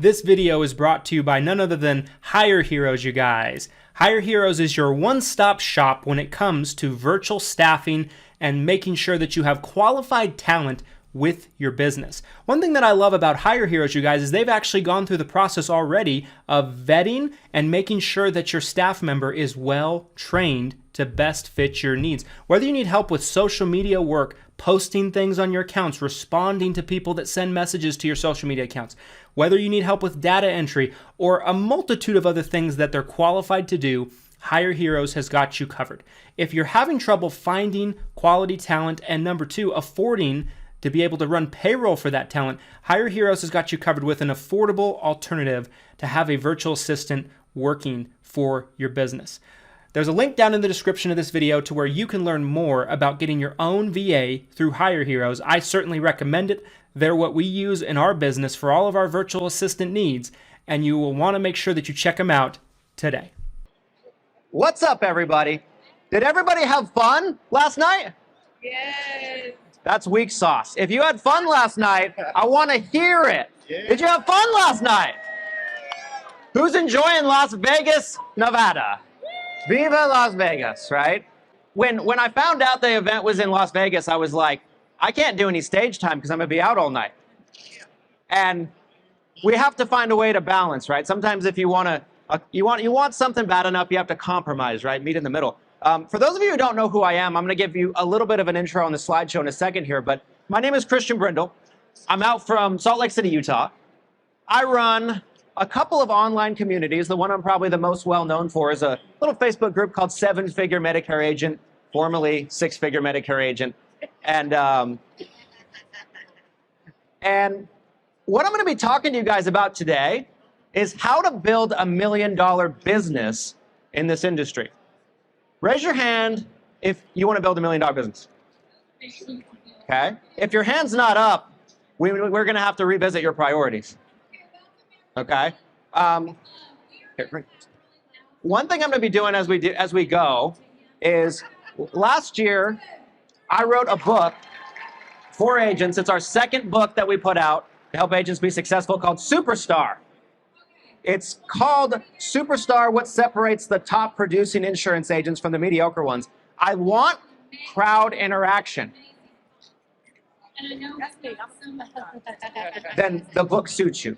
This video is brought to you by none other than Hire Heroes, you guys. Hire Heroes is your one-stop shop when it comes to virtual staffing and making sure that you have qualified talent with your business. One thing that I love about Hire Heroes, you guys, is they've actually gone through the process already of vetting and making sure that your staff member is well trained to best fit your needs. Whether you need help with social media work, posting things on your accounts, responding to people that send messages to your social media accounts, whether you need help with data entry or a multitude of other things that they're qualified to do, Hire Heroes has got you covered. If you're having trouble finding quality talent and number two, affording to be able to run payroll for that talent, Hire Heroes has got you covered with an affordable alternative to have a virtual assistant working for your business. There's a link down in the description of this video to where you can learn more about getting your own VA through Hire Heroes. I certainly recommend it. They're what we use in our business for all of our virtual assistant needs, and you will want to make sure that you check them out today. What's up, everybody? Did everybody have fun last night? Yes. That's weak sauce. If you had fun last night, I want to hear it. Did you have fun last night? Who's enjoying Las Vegas, Nevada? Viva Las Vegas, right? When I found out the event was in Las Vegas, I was like, I can't do any stage time because I'm going to be out all night. And we have to find a way to balance, right? Sometimes if you want something bad enough, you have to compromise, right? Meet in the middle. For those of you who don't know who I am, I'm going to give you a little bit of an intro on the slideshow in a second here, but my name is Christian Brindle. I'm out from Salt Lake City, Utah. I run a couple of online communities. The one I'm probably the most well known for is a little Facebook group called 7 Figure Medicare Agent, formerly 6 Figure Medicare Agent. And what I'm going to be talking to you guys about today is how to build $1 million business in this industry. Raise your hand if you want to build $1 million business. Okay? If your hand's not up, we're going to have to revisit your priorities. Okay? One thing I'm going to be doing as we go is last year I wrote a book for agents. It's our second book that we put out to help agents be successful called Superstar. It's called Superstar, What Separates the Top Producing Insurance Agents from the Mediocre Ones. I want crowd interaction. Then the book suits you.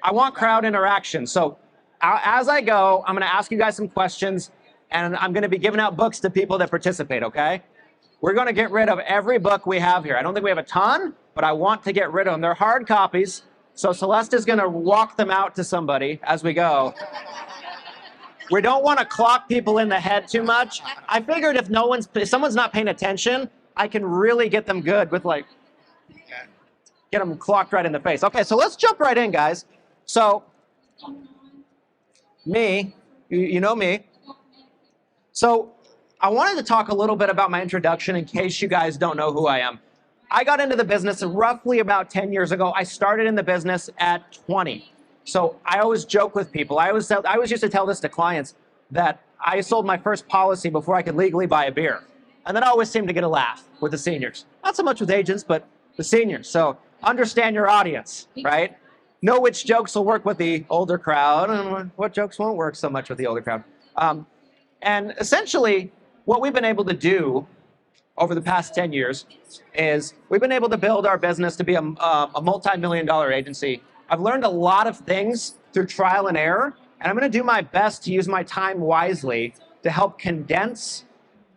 I want crowd interaction. So as I go, I'm going to ask you guys some questions, and I'm going to be giving out books to people that participate, okay? We're going to get rid of every book we have here. I don't think we have a ton, but I want to get rid of them. They're hard copies. So Celeste is going to walk them out to somebody as we go. We don't want to clock people in the head too much. I figured if someone's not paying attention, I can really get them good with get them clocked right in the face. Okay, so let's jump right in, guys. So me, you know me. So I wanted to talk a little bit about my introduction in case you guys don't know who I am. I got into the business roughly about 10 years ago. I started in the business at 20. So I always joke with people. I always used to tell this to clients that I sold my first policy before I could legally buy a beer. And then I always seem to get a laugh with the seniors. Not so much with agents, but the seniors. So understand your audience, right? Know which jokes will work with the older crowd and what jokes won't work so much with the older crowd. And essentially, what we've been able to do over the past 10 years is we've been able to build our business to be a multi-million-dollar agency. I've learned a lot of things through trial and error, and I'm going to do my best to use my time wisely to help condense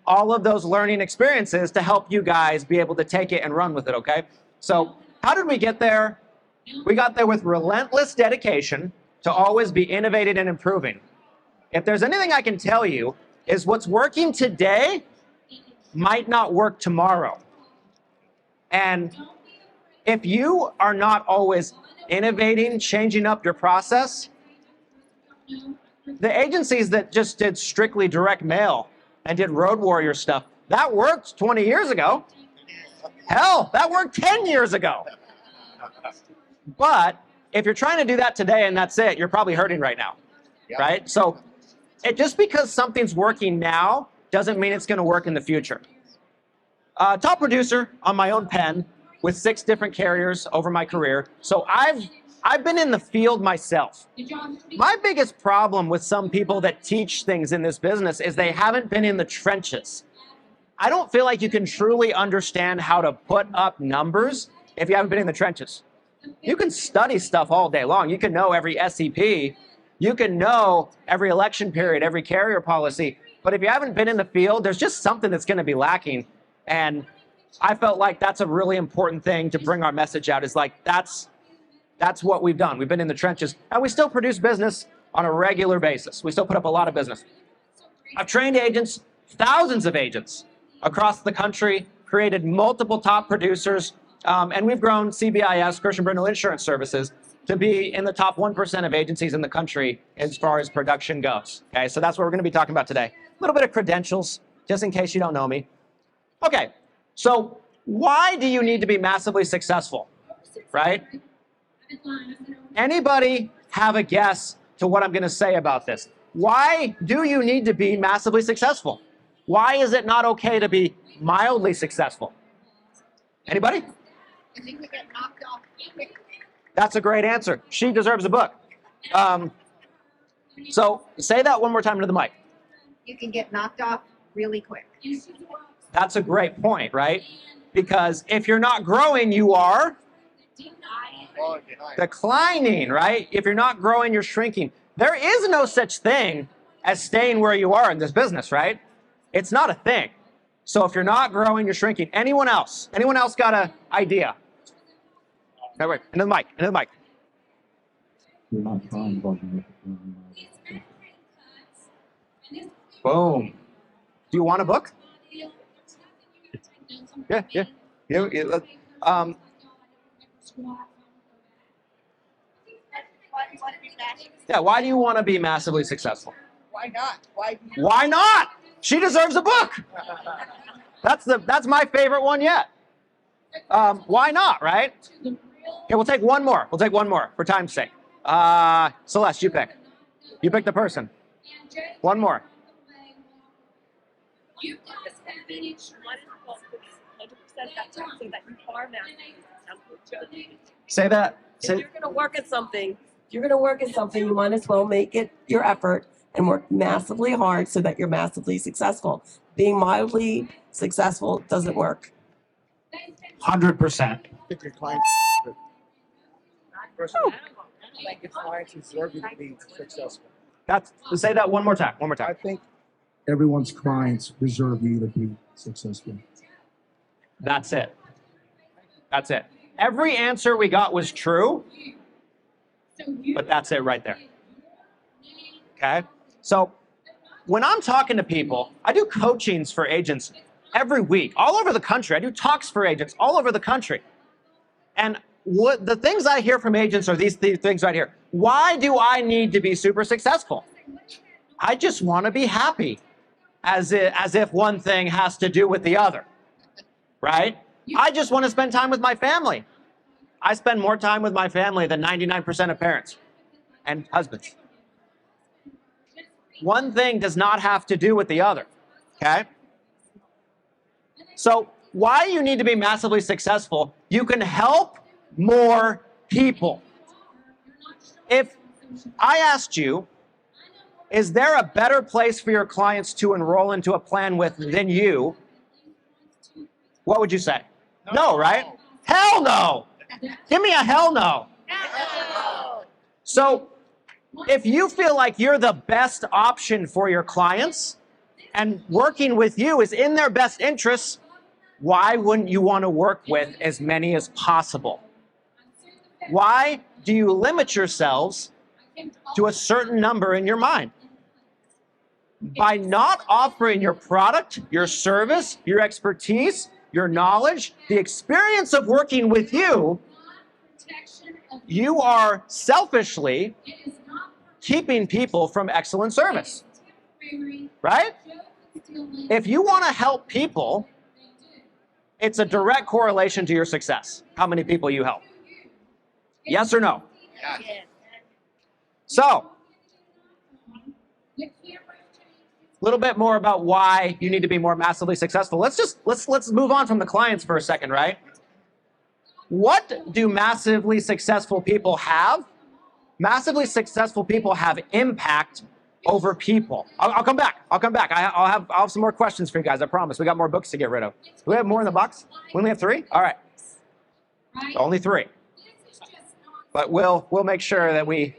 all of those learning experiences to help you guys be able to take it and run with it, okay? So how did we get there? We got there with relentless dedication to always be innovating and improving. If there's anything I can tell you is what's working today might not work tomorrow. And if you are not always innovating, changing up your process, the agencies that just did strictly direct mail and did road warrior stuff, that worked 20 years ago. Hell, that worked 10 years ago. But if you're trying to do that today and that's it, you're probably hurting right now, right? So just because something's working now doesn't mean it's going to work in the future. Top producer on my own pen with 6 different carriers over my career. So I've been in the field myself. My biggest problem with some people that teach things in this business is they haven't been in the trenches. I don't feel like you can truly understand how to put up numbers if you haven't been in the trenches. You can study stuff all day long. You can know every SEP. You can know every election period, every carrier policy. But if you haven't been in the field, there's just something that's going to be lacking. And I felt like that's a really important thing to bring our message out, is like that's what we've done. We've been in the trenches, and we still produce business on a regular basis. We still put up a lot of business. I've trained agents, thousands of agents across the country, created multiple top producers, and we've grown CBIS, Christian Brindle Insurance Services, to be in the top 1% of agencies in the country as far as production goes. Okay, so that's what we're going to be talking about today. A little bit of credentials, just in case you don't know me. Okay, so why do you need to be massively successful, right? Anybody have a guess to what I'm going to say about this? Why do you need to be massively successful? Why is it not okay to be mildly successful? Anybody? I think we get knocked off quickly. That's a great answer. She deserves a book. So say that one more time into the mic. You can get knocked off really quick. That's a great point, right? Because if you're not growing, you are declining, right? If you're not growing, you're shrinking. There is no such thing as staying where you are in this business, right? It's not a thing. So if you're not growing, you're shrinking. Anyone else? Anyone else got an idea? No, wait, into the mic, into the mic. You're not trying, but Boom. Do you want a book? Yeah. Yeah, why do you want to be massively successful? Why not? Why not? She deserves a book. That's my favorite one yet. Why not, right? Okay, we'll take one more. We'll take one more for time's sake. Celeste, you pick. You pick the person. One more. You guys have been in 100% that time so that you are massively. Say that. If you're going to work at something, you might as well make it your effort and work massively hard so that you're massively successful. Being mildly successful doesn't work. 100%. think your clients deserve you to be successful. Say that one more time. One more I time. think everyone's clients deserve you to be successful. That's it. That's it. Every answer we got was true, but that's it right there. Okay? So when I'm talking to people, I do coachings for agents every week, all over the country. I do talks for agents all over the country. And what the things I hear from agents are these things right here. Why do I need to be super successful? I just want to be happy, as if one thing has to do with the other, right? I just want to spend time with my family. I spend more time with my family than 99% of parents and husbands. One thing does not have to do with the other, okay? So why you need to be massively successful, you can help more people. If I asked you, is there a better place for your clients to enroll into a plan with than you? What would you say? No, right? Hell no! Give me a hell no. So if you feel like you're the best option for your clients and working with you is in their best interests, why wouldn't you want to work with as many as possible? Why do you limit yourselves to a certain number in your mind? By not offering your product, your service, your expertise, your knowledge, the experience of working with you, you are selfishly keeping people from excellent service, right? If you want to help people, it's a direct correlation to your success, how many people you help. Yes or no? Yes. So, a little bit more about why you need to be more massively successful. Let's move on from the clients for a second, right? What do massively successful people have? Massively successful people have impact over people. I'll come back. I'll have some more questions for you guys. I promise. We got more books to get rid of. Do we have more in the box? We only have 3? All right. Only 3. But we'll make sure that we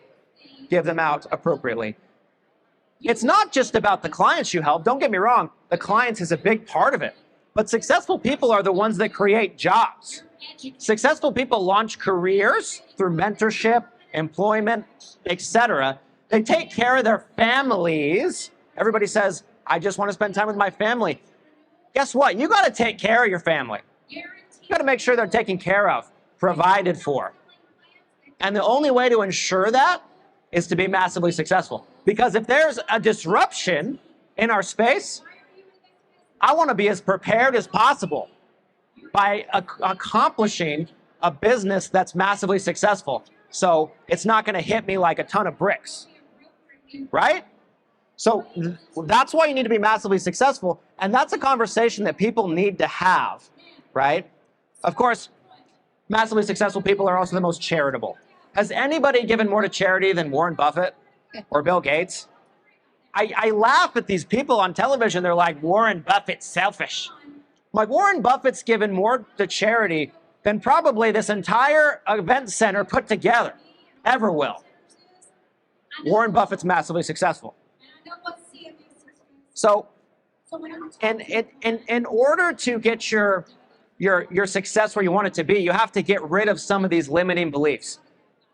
give them out appropriately. It's not just about the clients you help. Don't get me wrong. The clients is a big part of it. But successful people are the ones that create jobs. Successful people launch careers through mentorship, employment, etc. They take care of their families. Everybody says, I just want to spend time with my family. Guess what? You got to take care of your family. You got to make sure they're taken care of, provided for. And the only way to ensure that is to be massively successful. Because if there's a disruption in our space, I want to be as prepared as possible by accomplishing a business that's massively successful. So it's not going to hit me like a ton of bricks, right? So that's why you need to be massively successful. And that's a conversation that people need to have, right? Of course, massively successful people are also the most charitable. Has anybody given more to charity than Warren Buffett or Bill Gates? I laugh at these people on television. They're like, Warren Buffett's selfish. I'm like, Warren Buffett's given more to charity than probably this entire event center put together ever will. Warren Buffett's massively successful. So, in order to get your success where you want it to be, you have to get rid of some of these limiting beliefs.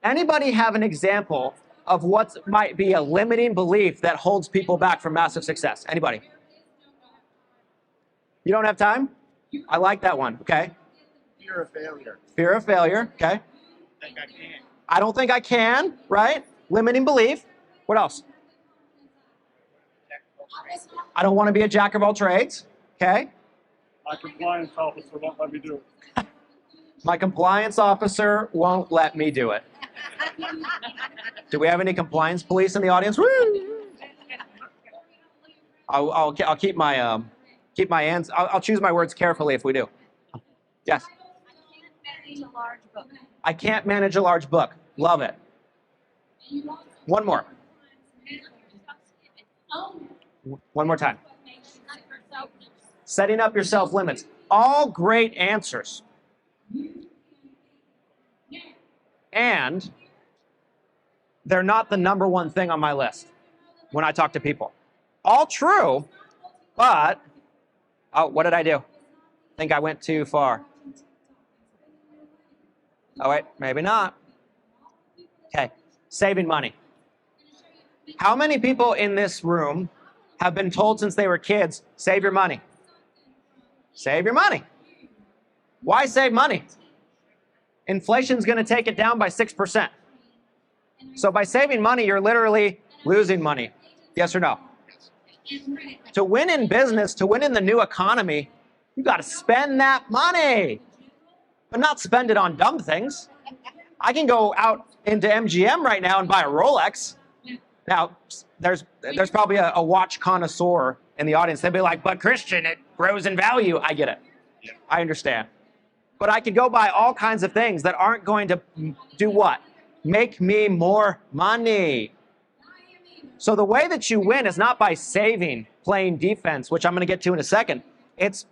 Anybody have an example of what might be a limiting belief that holds people back from massive success? Anybody? You don't have time? I like that one. Okay. Fear of failure. Fear of failure. Okay. Think I can. I don't think I can. Right? Limiting belief. What else? I don't want to be a jack of all trades. Okay. My compliance officer won't let me do it. My compliance officer won't let me do it. Do we have any compliance police in the audience? Woo! I'll keep my hands. I'll choose my words carefully if we do. Yes. I can't manage a large book. Love it. One more. One more time. Setting up your self-limits. All great answers. And they're not the number one thing on my list when I talk to people. All true, but, oh, what did I do? I think I went too far. Oh, wait, maybe not. Okay, saving money. How many people in this room have been told since they were kids, save your money? Save your money. Why save money? Inflation's going to take it down by 6%. So by saving money, you're literally losing money. Yes or no? To win in business, to win in the new economy, you got to spend that money, but not spend it on dumb things. I can go out into MGM right now and buy a Rolex. Now, there's probably a watch connoisseur in the audience. They'd be like, but Christian, it grows in value. I get it. I understand. But I could go buy all kinds of things that aren't going to do what? Make me more money. So the way that you win is not by saving, playing defense, which I'm going to get to in a second. It's,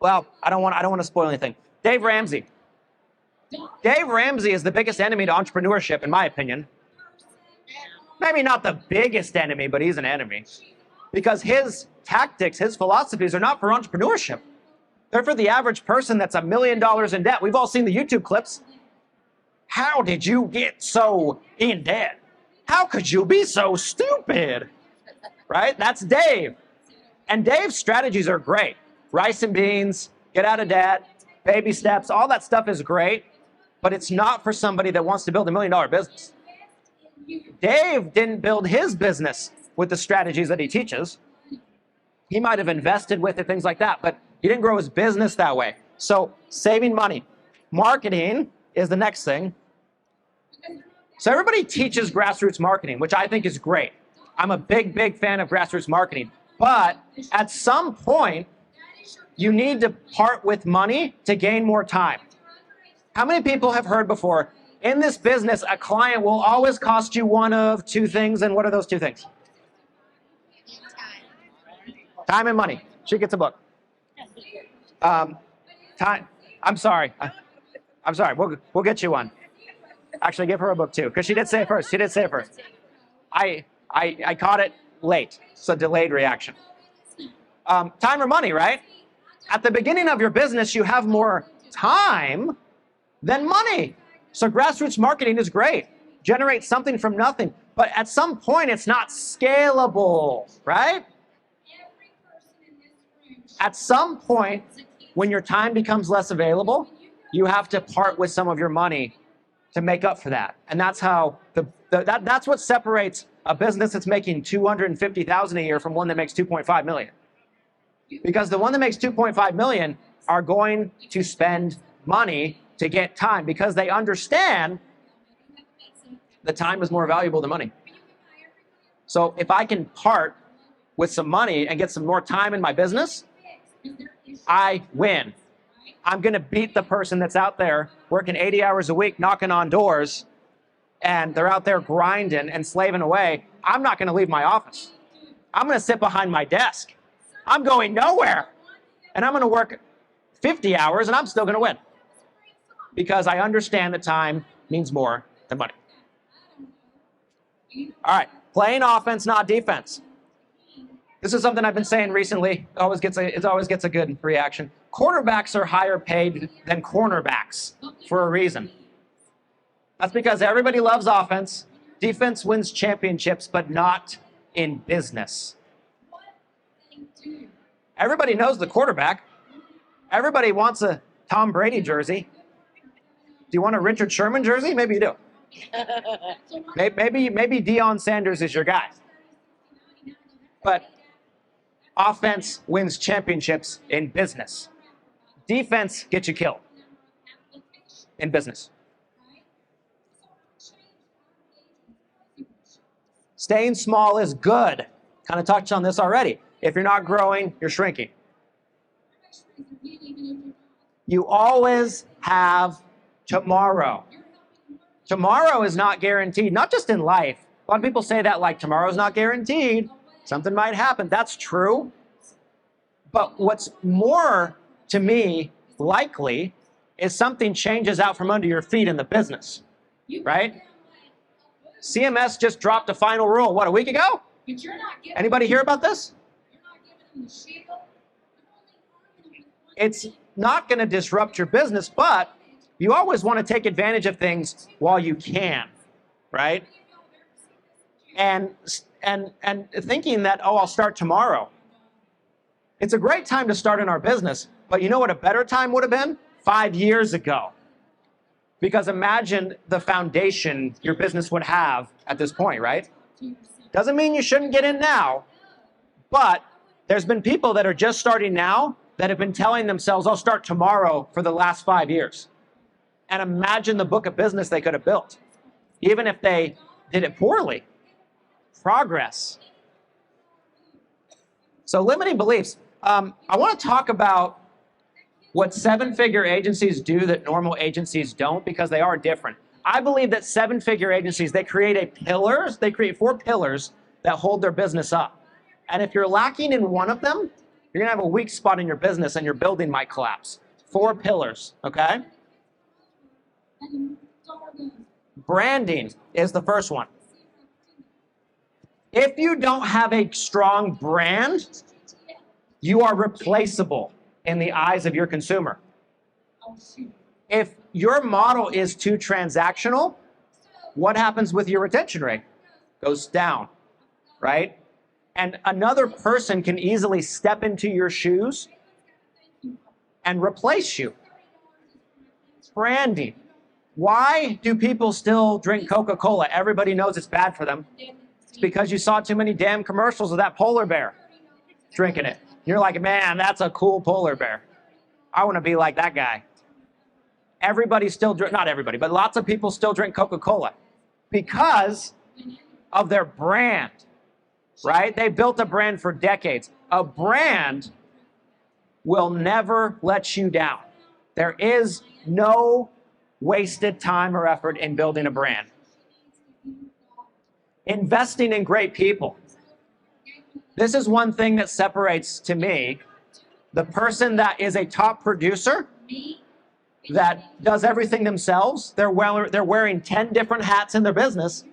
well, I don't want to spoil anything. Dave Ramsey. Dave Ramsey is the biggest enemy to entrepreneurship, in my opinion. Maybe not the biggest enemy, but he's an enemy. Because his tactics, his philosophies are not for entrepreneurship. They're for the average person that's $1 million in debt. We've all seen the YouTube clips. How did you get so in debt? How could you be so stupid? Right? That's Dave. And Dave's strategies are great. Rice and beans, get out of debt, baby steps, all that stuff is great, but it's not for somebody that wants to build $1 million business. Dave didn't build his business with the strategies that he teaches. He might have invested with it, things like that, but he didn't grow his business that way. So saving money. Marketing is the next thing. So everybody teaches grassroots marketing, which I think is great. I'm a big, big fan of grassroots marketing. But at some point, you need to part with money to gain more time. How many people have heard before, in this business, a client will always cost you one of two things, and what are those two things? Time and money. She gets a book. Time. I'm sorry. I'm sorry. We'll get you one. Actually, give her a book too, because she did say it first. She did say it first. I caught it late, so delayed reaction. Time or money, right? At the beginning of your business, you have more time than money. So grassroots marketing is great. Generate something from nothing. But at some point, it's not scalable, right? At some point, when your time becomes less available, you have to part with some of your money to make up for that. And that's how that's what separates a business that's making $250,000 a year from one that makes $2.5 million. Because the one that makes $2.5 million are going to spend money to get time because they understand the time is more valuable than money. So if I can part with some money and get some more time in my business, I win. I'm going to beat the person that's out there working 80 hours a week, knocking on doors, and they're out there grinding and slaving away. I'm not going to leave my office. I'm going to sit behind my desk. I'm going nowhere. And I'm going to work 50 hours, and I'm still going to win. Because I understand that time means more than money. All right, playing offense, not defense. This is something I've been saying recently. It always gets a good reaction. Quarterbacks are higher paid than cornerbacks for a reason. That's because everybody loves offense. Defense wins championships, but not in business. Everybody knows the quarterback. Everybody wants a Tom Brady jersey. Do you want a Richard Sherman jersey? Maybe you do. Maybe Deion Sanders is your guy. But offense wins championships in business. Defense gets you killed in business. Staying small is good. Kind of touched on this already. If you're not growing, you're shrinking. You always have tomorrow. Tomorrow is not guaranteed, not just in life. A lot of people say that like tomorrow's not guaranteed. Something might happen. That's true. But what's more, to me, likely is something changes out from under your feet in the business, right? CMS just dropped a final rule, what, a week ago? Anybody hear about this? It's not going to disrupt your business, but you always want to take advantage of things while you can, right? And thinking that, oh, I'll start tomorrow. It's a great time to start in our business, but you know what a better time would have been? 5 years ago. Because imagine the foundation your business would have at this point, right? Doesn't mean you shouldn't get in now, but there's been people that are just starting now that have been telling themselves, I'll start tomorrow for the last 5 years. And imagine the book of business they could have built, even if they did it poorly. Progress. So limiting beliefs. I want to talk about what seven-figure agencies do that normal agencies don't, because they are different. I believe that seven-figure agencies, they create 4 pillars that hold their business up. And if you're lacking in one of them, you're gonna have a weak spot in your business and your building might collapse. 4 pillars, okay? Branding is the first one. If you don't have a strong brand, you are replaceable in the eyes of your consumer. If your model is too transactional, what happens with your retention rate? Goes down, right? And another person can easily step into your shoes and replace you. Branding. Why do people still drink Coca-Cola? Everybody knows it's bad for them. It's because you saw too many damn commercials of that polar bear drinking it. You're like, man, that's a cool polar bear. I want to be like that guy. Everybody still drink, not everybody, but lots of people still drink Coca-Cola because of their brand, right? They built a brand for decades. A brand will never let you down. There is no wasted time or effort in building a brand. Investing in great people. This is one thing that separates, to me, the person that is a top producer that does everything themselves. They're wearing 10 different hats in their business,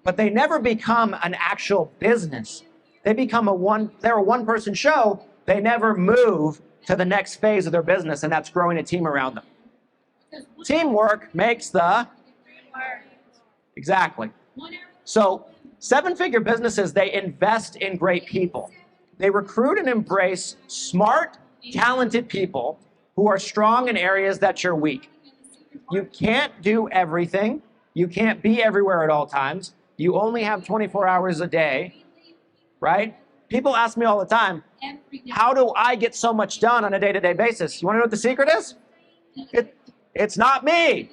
but they never become an actual business. They're a one-person show. They never move to the next phase of their business, and that's growing a team around them. Teamwork makes the... Exactly. So seven-figure businesses, they invest in great people. They recruit and embrace smart, talented people who are strong in areas that you're weak. You can't do everything. You can't be everywhere at all times. You only have 24 hours a day, right? People ask me all the time, how do I get so much done on a day-to-day basis? You want to know what the secret is? It's not me.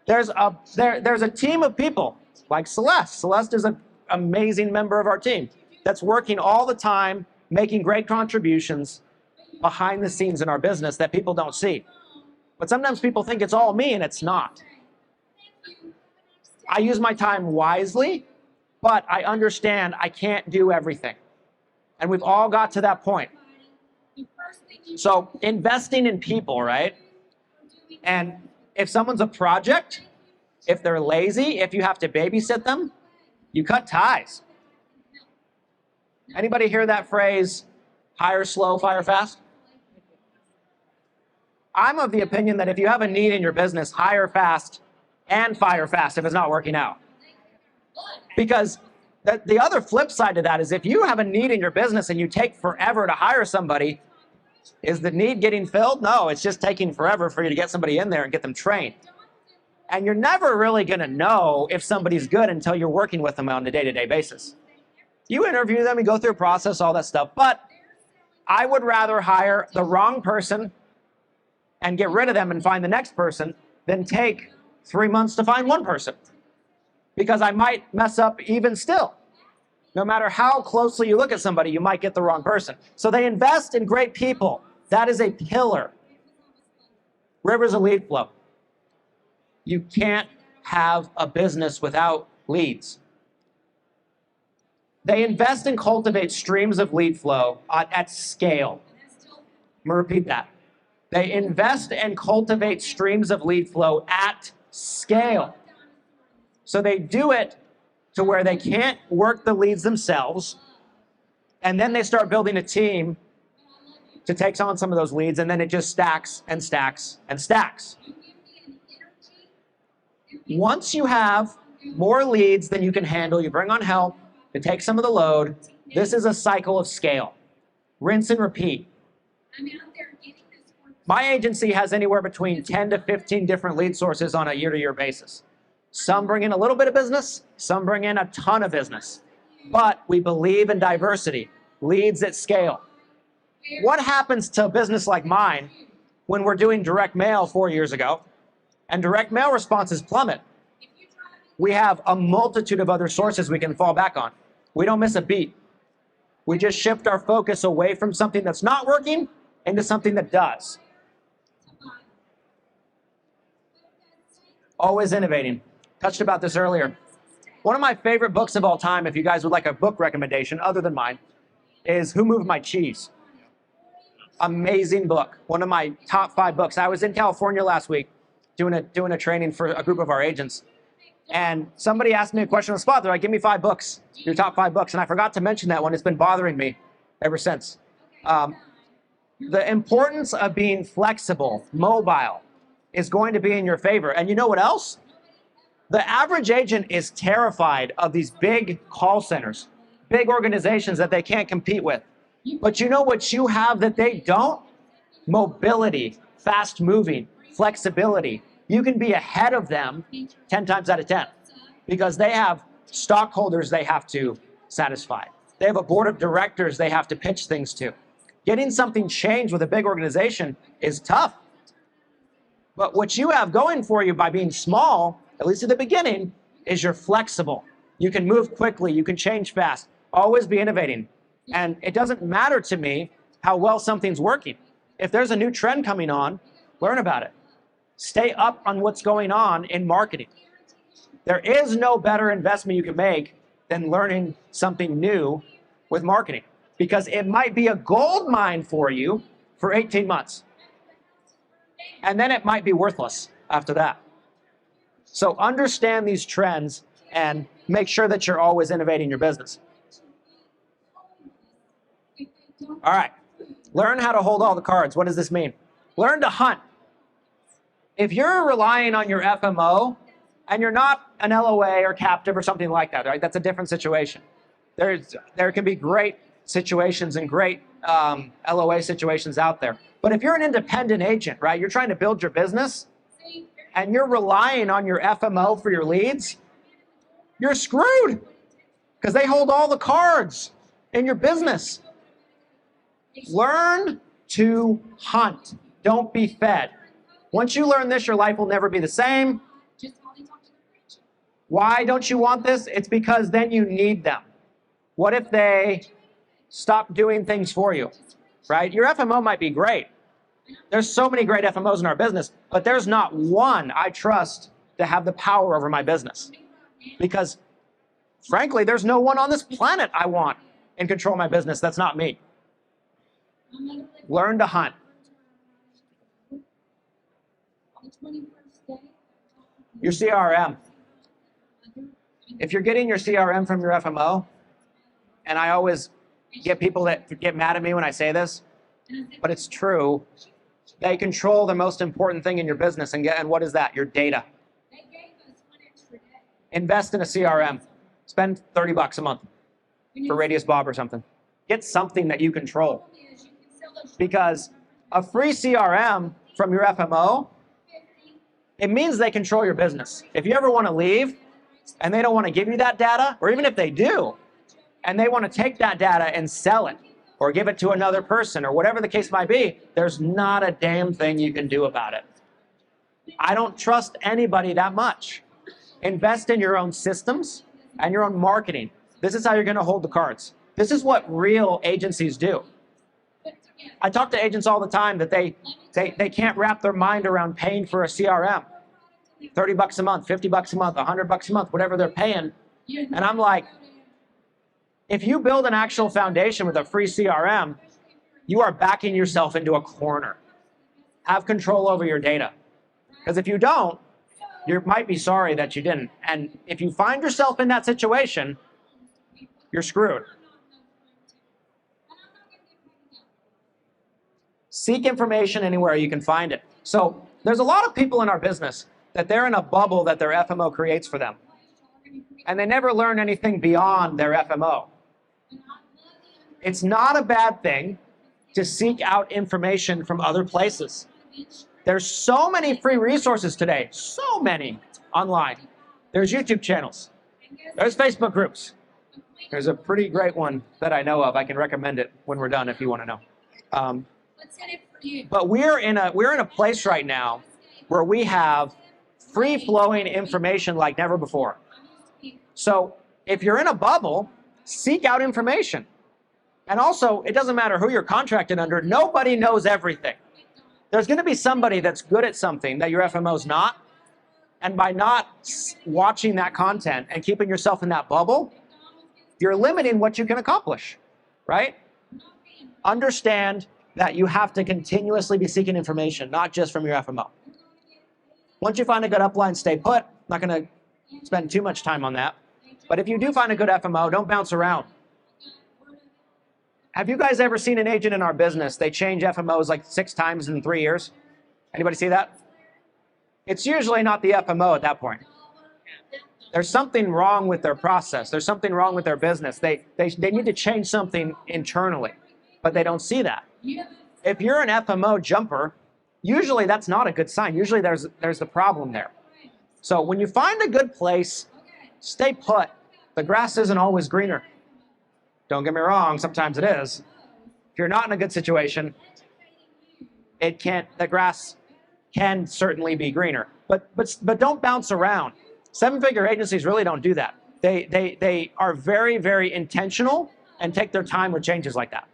There's a team of people like Celeste. Celeste is an amazing member of our team that's working all the time, making great contributions behind the scenes in our business that people don't see. But sometimes people think it's all me, and it's not. I use my time wisely, but I understand I can't do everything. And we've all got to that point. So investing in people, right? And if someone's a project, if they're lazy, if you have to babysit them, you cut ties. Anybody hear that phrase, hire slow, fire fast? I'm of the opinion that if you have a need in your business, hire fast and fire fast if it's not working out. Because the other flip side to that is if you have a need in your business and you take forever to hire somebody, is the need getting filled? No, it's just taking forever for you to get somebody in there and get them trained. And you're never really going to know if somebody's good until you're working with them on a day-to-day basis. You interview them, you go through a process, all that stuff. But I would rather hire the wrong person and get rid of them and find the next person than take 3 months to find one person. Because I might mess up even still. No matter how closely you look at somebody, you might get the wrong person. So they invest in great people. That is a pillar. Rivers of lead flow. You can't have a business without leads. They invest and cultivate streams of lead flow at scale. I'm going to repeat that. They invest and cultivate streams of lead flow at scale. So they do it to where they can't work the leads themselves, and then they start building a team to take on some of those leads, and then it just stacks and stacks and stacks. Once you have more leads than you can handle, you bring on help to take some of the load. This is a cycle of scale. Rinse and repeat. My agency has anywhere between 10 to 15 different lead sources on a year-to-year basis. Some bring in a little bit of business, some bring in a ton of business. But we believe in diversity, leads at scale. What happens to a business like mine when we're doing direct mail 4 years ago and direct mail responses plummet? We have a multitude of other sources we can fall back on. We don't miss a beat. We just shift our focus away from something that's not working into something that does. Always innovating. Touched about this earlier. One of my favorite books of all time, if you guys would like a book recommendation other than mine, is Who Moved My Cheese? Amazing book. One of my top 5 books. I was in California last week doing a training for a group of our agents. And somebody asked me a question on the spot. They're like, give me 5 books, your top 5 books. And I forgot to mention that one. It's been bothering me ever since. The importance of being flexible, mobile, is going to be in your favor. And you know what else? The average agent is terrified of these big call centers, big organizations that they can't compete with. But you know what you have that they don't? Mobility, fast moving, flexibility. You can be ahead of them 10 times out of 10 because they have stockholders they have to satisfy. They have a board of directors they have to pitch things to. Getting something changed with a big organization is tough. But what you have going for you by being small, at least at the beginning, is you're flexible. You can move quickly. You can change fast. Always be innovating. And it doesn't matter to me how well something's working. If there's a new trend coming on, learn about it. Stay up on what's going on in marketing. There is no better investment you can make than learning something new with marketing, because it might be a gold mine for you for 18 months. And then it might be worthless after that. So understand these trends and make sure that you're always innovating your business. All right. Learn how to hold all the cards. What does this mean? Learn to hunt. If you're relying on your FMO and you're not an LOA or captive or something like that, right? That's a different situation. There can be great situations and great LOA situations out there. But if you're an independent agent, right? You're trying to build your business and you're relying on your FMO for your leads, you're screwed because they hold all the cards in your business. Learn to hunt. Don't be fed. Once you learn this, your life will never be the same. Why don't you want this? It's because then you need them. What if they stop doing things for you, right? Your FMO might be great. There's so many great FMOs in our business, but there's not one I trust to have the power over my business. Because frankly, there's no one on this planet I want in control of my business that's not me. Learn to hunt. Your CRM. If you're getting your CRM from your FMO, and I always get people that get mad at me when I say this, but it's true, they control the most important thing in your business. And what is that? Your data. Invest in a CRM. Spend $30 a month for Radius Bob or something. Get something that you control. Because a free CRM from your FMO, it means they control your business. If you ever want to leave and they don't want to give you that data, or even if they do, and they want to take that data and sell it or give it to another person or whatever the case might be, there's not a damn thing you can do about it. I don't trust anybody that much. Invest in your own systems and your own marketing. This is how you're going to hold the cards. This is what real agencies do. I talk to agents all the time that they can't wrap their mind around paying for a CRM. $30 a month, $50 a month, $100 a month, whatever they're paying. And I'm like, if you build an actual foundation with a free CRM, you are backing yourself into a corner. Have control over your data. Because if you don't, you might be sorry that you didn't. And if you find yourself in that situation, you're screwed. Seek information anywhere you can find it. So there's a lot of people in our business that they're in a bubble that their FMO creates for them. And they never learn anything beyond their FMO. It's not a bad thing to seek out information from other places. There's so many free resources today, so many online. There's YouTube channels. There's Facebook groups. There's a pretty great one that I know of. I can recommend it when we're done if you want to know. But we're in a place right now where we have free-flowing information like never before. So if you're in a bubble, seek out information. And also, it doesn't matter who you're contracted under. Nobody knows everything. There's going to be somebody that's good at something that your FMO's not. And by not watching that content and keeping yourself in that bubble, you're limiting what you can accomplish, right? Understand that you have to continuously be seeking information, not just from your FMO. Once you find a good upline, stay put. I'm not going to spend too much time on that. But if you do find a good FMO, don't bounce around. Have you guys ever seen an agent in our business? They change FMOs like 6 times in 3 years. Anybody see that? It's usually not the FMO at that point. There's something wrong with their process. There's something wrong with their business. They need to change something internally, but they don't see that. If you're an FMO jumper, usually that's not a good sign. Usually there's the problem there. So when you find a good place, stay put. The grass isn't always greener. Don't get me wrong, sometimes it is. If you're not in a good situation, the grass can certainly be greener. But don't bounce around. 7-figure agencies really don't do that. They are very, very intentional and take their time with changes like that.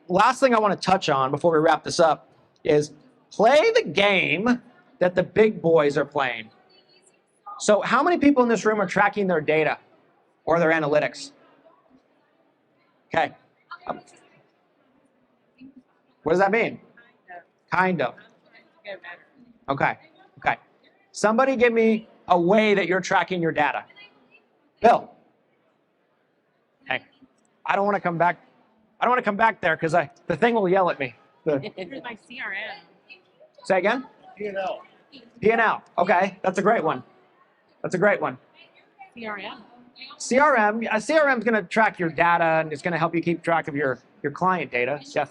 Last thing I want to touch on before we wrap this up is Play the game that the big boys are playing. So how many people in this room are tracking their data or their analytics? Okay. What does that mean? Kind of. Okay. Okay. Somebody give me a way that you're tracking your data. Bill. Hey, I don't want to come back. I don't want to come back there because the thing will yell at me. Here's my CRM. Say again? P&L. P&L. Okay, that's a great one. That's a great one. CRM. CRM. A CRM is going to track your data and it's going to help you keep track of your client data. Yes.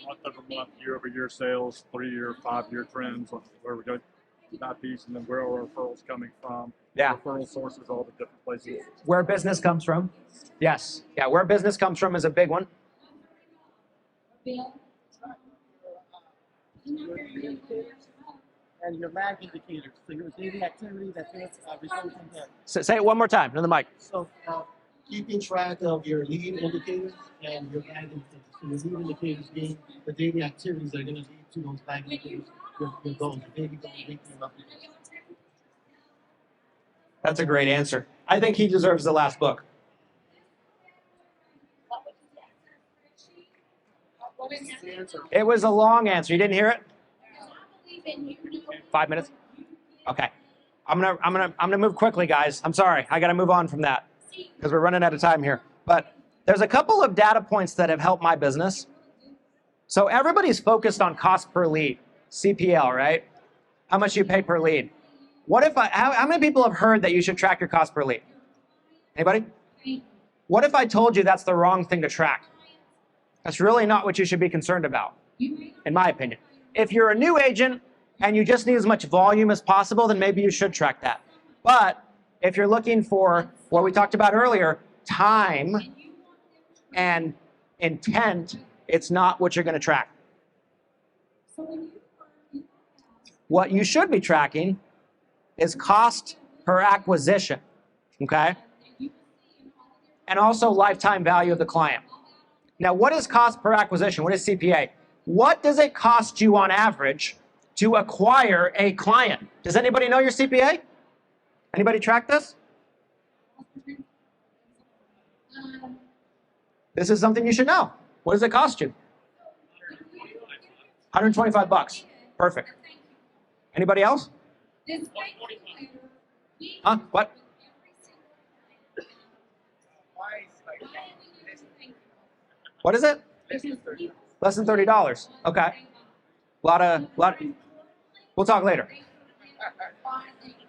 Month-over-month, year-over-year sales, 3-year, 5-year trends, where we go that piece, and then where are referrals coming from? Yeah. Referral sources, all the different places. Where business comes from. Yes. Yeah, where business comes from is a big one. And your lag indicators, so your daily activity that results in that. Say it one more time to the mic. So keeping track of your lead indicators and your lag indicators. So your lead indicators being the daily activities that are going to lead to those lag indicators, your goals, your daily goals, weekly, monthly. That's a great answer. I think he deserves the last book. It was a long answer. You didn't hear it? 5 minutes? Okay. I'm gonna move quickly, guys. I'm sorry. I gotta move on from that because we're running out of time here. But there's a couple of data points that have helped my business. So everybody's focused on cost per lead, CPL, right? How much you pay per lead. What if how many people have heard that you should track your cost per lead? Anybody? What if I told you that's the wrong thing to track? That's really not what you should be concerned about, in my opinion. If you're a new agent and you just need as much volume as possible, then maybe you should track that. But if you're looking for what we talked about earlier, time and intent, it's not what you're going to track. What you should be tracking is cost per acquisition, okay? And also lifetime value of the client. Now, what is cost per acquisition? What is CPA? What does it cost you on average to acquire a client? Does anybody know your CPA? Anybody track this? This is something you should know. What does it cost you? 125 bucks. Perfect. Anybody else? Huh? What? What is it? Less than $30. Okay. Lot. We'll talk later.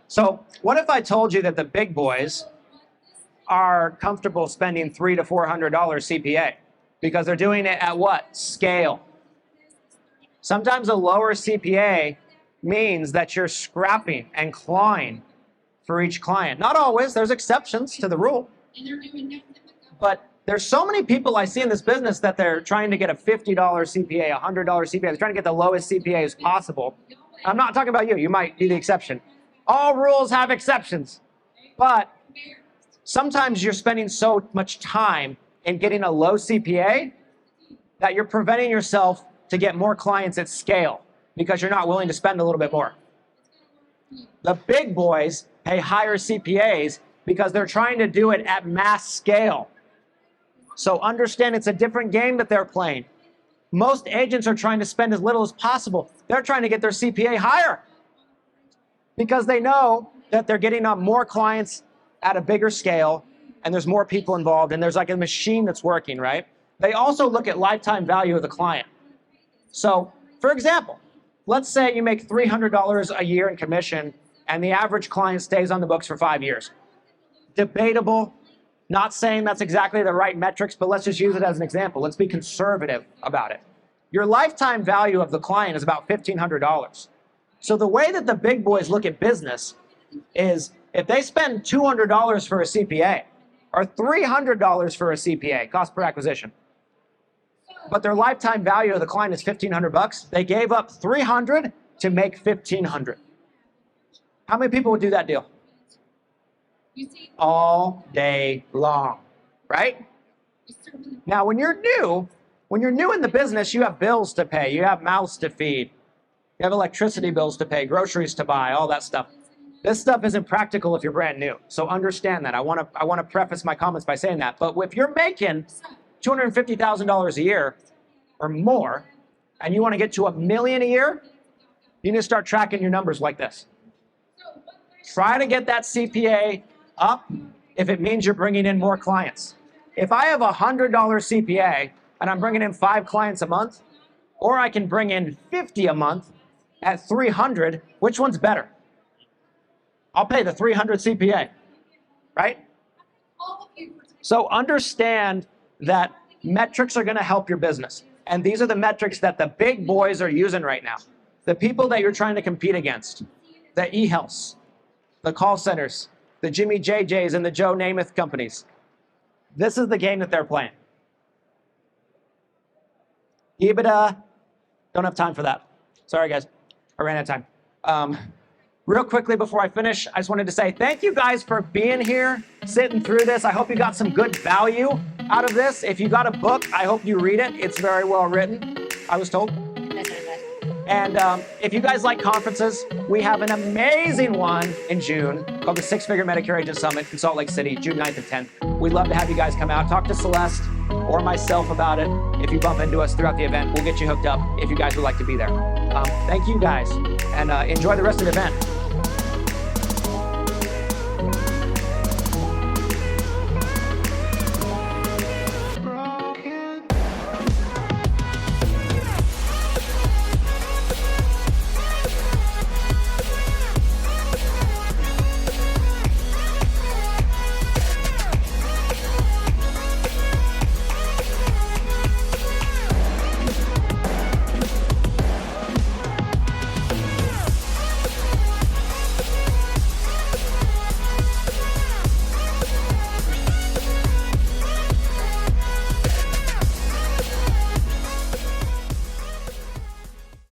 So, what if I told you that the big boys are comfortable spending $300 to $400 CPA because they're doing it at what? Scale. Sometimes a lower CPA means that you're scrapping and clawing for each client. Not always. There's exceptions to the rule. But there's so many people I see in this business that they're trying to get a $50 CPA, a $100 CPA. They're trying to get the lowest CPA as possible. I'm not talking about you. You might be the exception. All rules have exceptions. But sometimes you're spending so much time in getting a low CPA that you're preventing yourself to get more clients at scale because you're not willing to spend a little bit more. The big boys pay higher CPAs because they're trying to do it at mass scale. So understand it's a different game that they're playing. Most agents are trying to spend as little as possible. They're trying to get their CPA higher because they know that they're getting on more clients at a bigger scale and there's more people involved and there's like a machine that's working, right? They also look at lifetime value of the client. So, for example, let's say you make $300 a year in commission and the average client stays on the books for 5 years. Debatable. Not saying that's exactly the right metrics, but let's just use it as an example. Let's be conservative about it. Your lifetime value of the client is about $1,500. So the way that the big boys look at business is if they spend $200 for a CPA or $300 for a CPA, cost per acquisition, but their lifetime value of the client is $1,500, they gave up $300 to make $1,500. How many people would do that deal? All day long, right? Now, when you're new When you're new in the business, you have bills to pay, you have mouths to feed, you have electricity bills to pay, groceries to buy, all that stuff. This stuff isn't practical if you're brand new. So understand that. I want to preface my comments by saying that. But if you're making $250,000 a year or more, and you want to get to $1 million a year, you need to start tracking your numbers like this. Try to get that CPA up if it means you're bringing in more clients. If I have a $100 CPA and I'm bringing in 5 clients a month, or I can bring in 50 a month at 300, which one's better? I'll pay the 300 CPA, right? So understand that metrics are going to help your business. And these are the metrics that the big boys are using right now. The people that you're trying to compete against, the e-healths, the call centers, the Jimmy JJs and the Joe Namath companies. This is the game that they're playing. EBITDA, don't have time for that. Sorry, guys, I ran out of time. Real quickly before I finish, I just wanted to say thank you guys for being here, sitting through this. I hope you got some good value out of this. If you got a book, I hope you read it. It's very well written, I was told. And if you guys like conferences, we have an amazing one in June called the Six Figure Medicare Agent Summit in Salt Lake City, June 9th and 10th. We'd love to have you guys come out, talk to Celeste or myself about it. If you bump into us throughout the event, we'll get you hooked up if you guys would like to be there. Thank you guys, and enjoy the rest of the event.